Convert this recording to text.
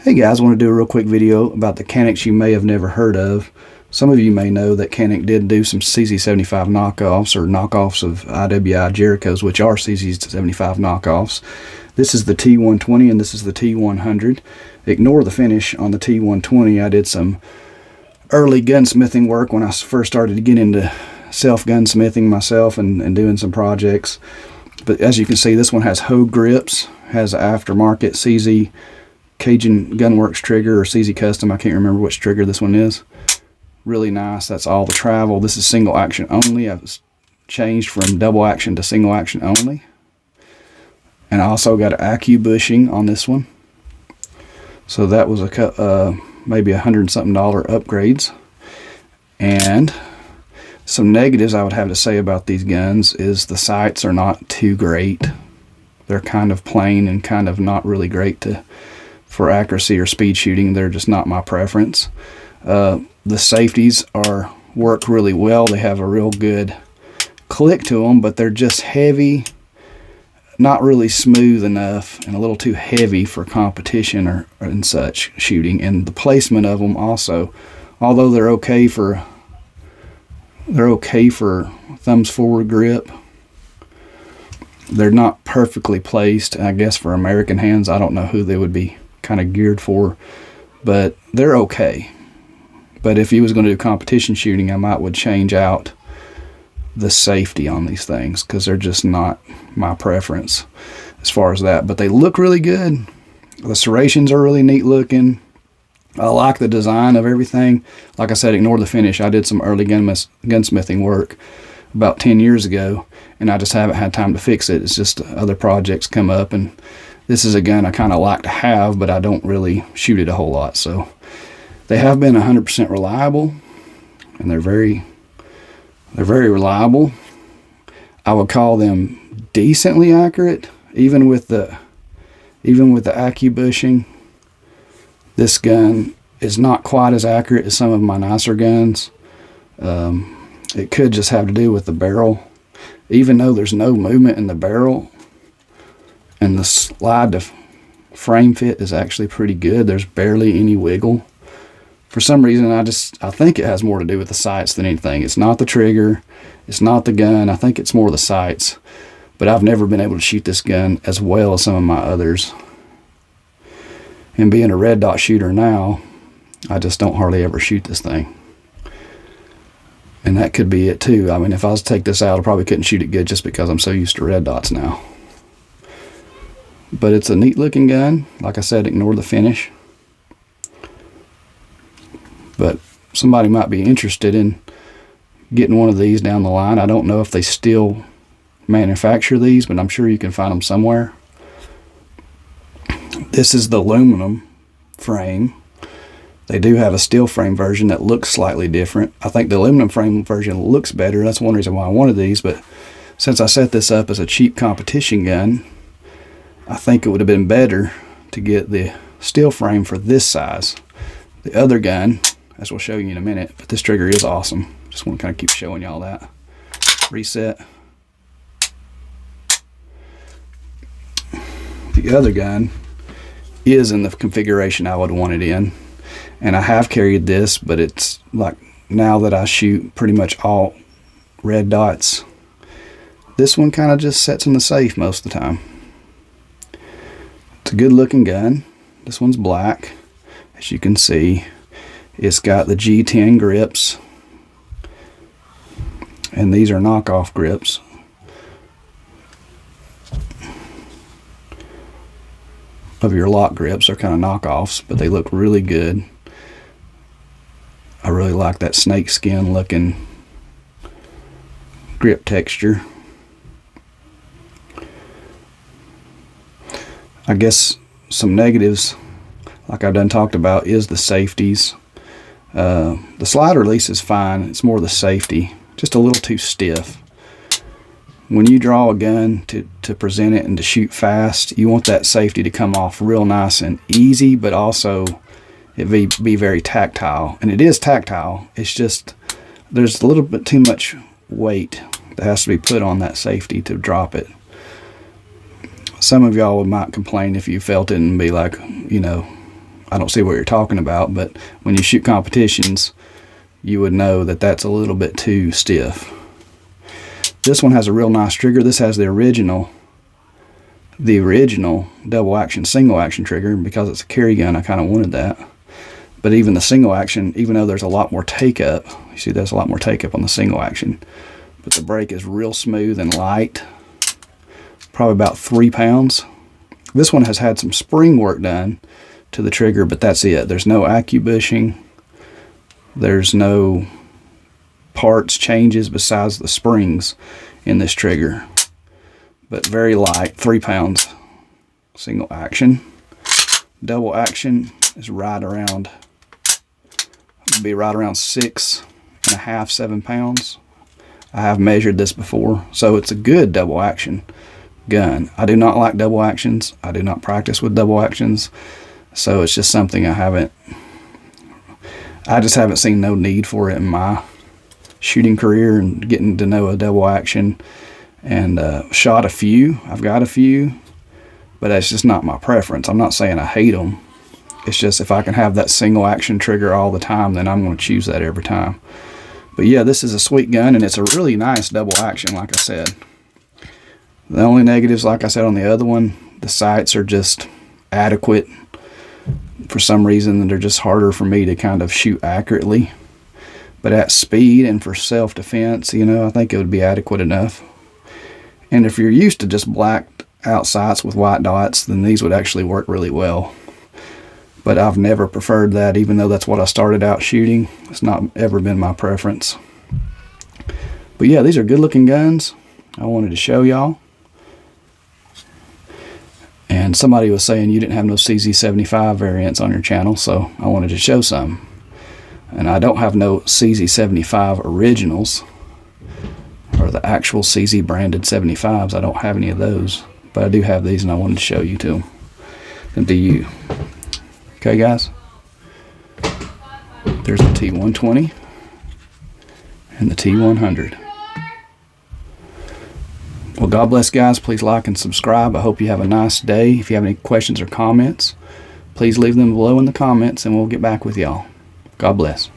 Hey guys, I want to do a real quick video about the Caniks you may have never heard of. Some of you may know that Canik did do some CZ75 knockoffs or knockoffs of IWI Jerichos, which are CZ75 knockoffs. This is the t-120 and this is the t-100. Ignore the finish on the t-120. I did some early gunsmithing work when I first started to get into self-gunsmithing myself and doing some projects. But as you can see, this one has Hogue grips, has aftermarket CZ Cajun Gunworks trigger or CZ Custom. I can't remember which trigger this one is. Really nice. That's all the travel. This is single action only. I've changed from double action to single action only. And I also got an ACU bushing on this one. So that was a maybe $100 something upgrades. And some negatives I would have to say about these guns is the sights are not too great. They're kind of plain and kind of not really great for accuracy or speed shooting. They're just not my preference. The safeties work really well. They have a real good click to them, but they're just heavy, not really smooth enough, and a little too heavy for competition and such shooting. And the placement of them also, although they're okay for thumbs forward grip, they're not perfectly placed. I guess for American hands, I don't know who they would be kind of geared for, but they're okay. But if he was going to do competition shooting, I would change out the safety on these things because they're just not my preference as far as that. But they look really good. The serrations are really neat looking. I like the design of everything. Like I said, ignore the finish. I did some early gunsmithing work about 10 years ago, and I just haven't had time to fix it. It's just other projects come up, and this is a gun I kind of like to have, but I don't really shoot it a whole lot. So they have been 100% reliable, and they're very reliable. I would call them decently accurate, even with the ACU bushing. This gun is not quite as accurate as some of my nicer guns. It could just have to do with the barrel. Even though there's no movement in the barrel, and the slide to frame fit is actually pretty good. There's barely any wiggle. For some reason, I think it has more to do with the sights than anything. It's not the trigger. It's not the gun. I think it's more the sights. But I've never been able to shoot this gun as well as some of my others. And being a red dot shooter now, I just don't hardly ever shoot this thing. And that could be it too. I mean, if I was to take this out, I probably couldn't shoot it good just because I'm so used to red dots now. But it's a neat looking gun. Like I said, ignore the finish. But somebody might be interested in getting one of these down the line. I don't know if they still manufacture these, but I'm sure you can find them somewhere. This is the aluminum frame. They do have a steel frame version that looks slightly different. I think the aluminum frame version looks better. That's one reason why I wanted these. But since I set this up as a cheap competition gun, I think it would have been better to get the steel frame for this size. The other gun, as we'll show you in a minute, but this trigger is awesome. Just want to kind of keep showing y'all that. Reset. The other gun is in the configuration I would want it in. And I have carried this, but it's like now that I shoot pretty much all red dots, this one kind of just sets in the safe most of the time. It's a good looking gun. This one's black. As you can see, it's got the G10 grips, and these are knockoff grips. Of your lock grips are kind of knockoffs, but they look really good. I really like that snake skin looking grip texture. I guess some negatives, like I've done talked about, is the safeties. The slide release is fine. It's more the safety, just a little too stiff. When you draw a gun to present it and to shoot fast, you want that safety to come off real nice and easy, but also it be very tactile. And it is tactile. It's just there's a little bit too much weight that has to be put on that safety to drop it. Some of y'all might complain if you felt it and be like, you know, I don't see what you're talking about, but when you shoot competitions, you would know that that's a little bit too stiff. This one has a real nice trigger. This has the original double action single action trigger. Because it's a carry gun, I kind of wanted that. But even the single action, even though there's a lot more take up, you see there's a lot more take up on the single action, but the brake is real smooth and light, probably about 3 pounds. This one has had some spring work done to the trigger, but that's it. There's no AccuBushing. There's no parts changes besides the springs in this trigger. But very light, 3 pounds. Single action. Double action is right around, it'll be right around 6.5, 7 pounds. I have measured this before, so it's a good double action gun. I do not like double actions. I do not practice with double actions, so it's just something I just haven't seen no need for it in my shooting career and getting to know a double action. And shot a few. I've got a few, but that's just not my preference. I'm not saying I hate them. It's just if I can have that single action trigger all the time, then I'm going to choose that every time. But yeah, this is a sweet gun, and it's a really nice double action, like I said. The only negatives, like I said on the other one, the sights are just adequate. For some reason, they're just harder for me to kind of shoot accurately. But at speed and for self-defense, you know, I think it would be adequate enough. And if you're used to just blacked out sights with white dots, then these would actually work really well. But I've never preferred that, even though that's what I started out shooting. It's not ever been my preference. But yeah, these are good looking guns. I wanted to show y'all. And somebody was saying you didn't have no CZ75 variants on your channel, so I wanted to show some. And I don't have no CZ75 originals, or the actual CZ branded 75s. I don't have any of those, but I do have these, and I wanted to show you them to you. Okay, guys. There's the t-120 and the t-100. Well, God bless, guys. Please like and subscribe. I hope you have a nice day. If you have any questions or comments, please leave them below in the comments, and we'll get back with y'all. God bless.